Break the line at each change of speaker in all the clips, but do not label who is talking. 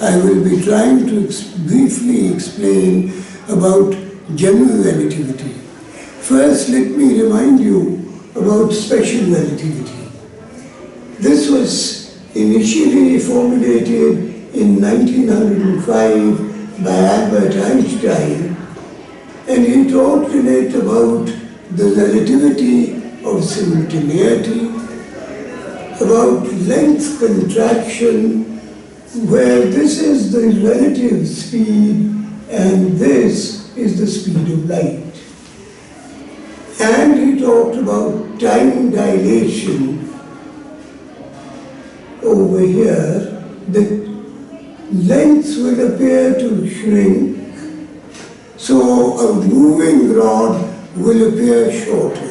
I will be trying to briefly explain about general relativity. First, let me remind you about special relativity. This was initially formulated in 1905 by Albert Einstein, and he talked in it about the relativity of simultaneity, about length contraction, where this is the relative speed and this is the speed of light. And he talked about time dilation over here, that length will appear to shrink, so a moving rod will appear shorter.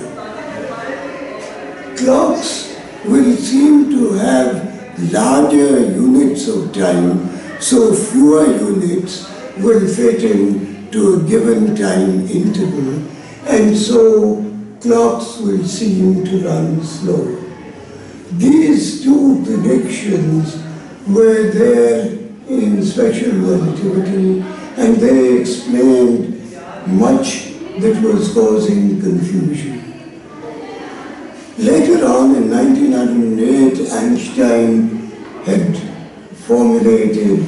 Clocks will seem to have larger units of time, so fewer units will fit into a given time interval, and so clocks will seem to run slow. These two predictions were there in special relativity, and they explained much that was causing confusion. Later on, in 1908, Einstein had formulated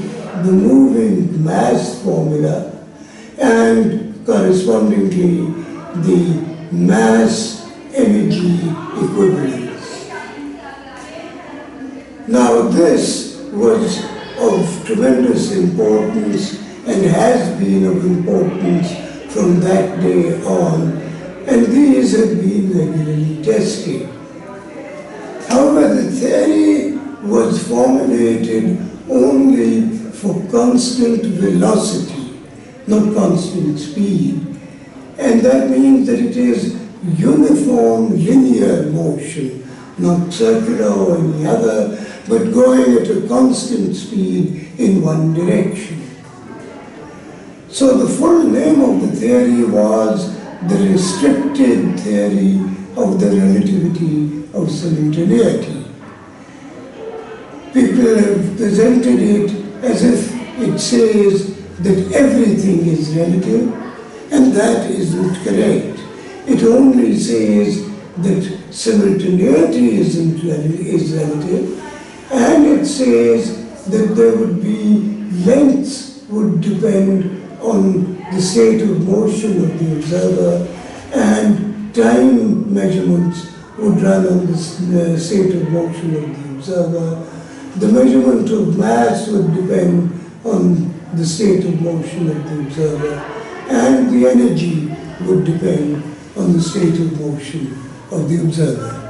the moving mass formula and correspondingly the mass-energy equivalence. Now, this was of tremendous importance and has been of importance from that day on, and these have been regularly tested. However, the theory was formulated only for constant velocity, not constant speed, and that means that it is uniform linear motion, not circular or any other, but going at a constant speed in one direction. So the full name of the theory was the restricted theory of the relativity of simultaneity. People have presented it as if it says that everything is relative, and that isn't correct. It only says that simultaneity is relative, and it says that there would be lengths would depend on the state of motion of the observer, and time measurements would run on the state of motion of the observer. The measurement of mass would depend on the state of motion of the observer, and the energy would depend on the state of motion of the observer.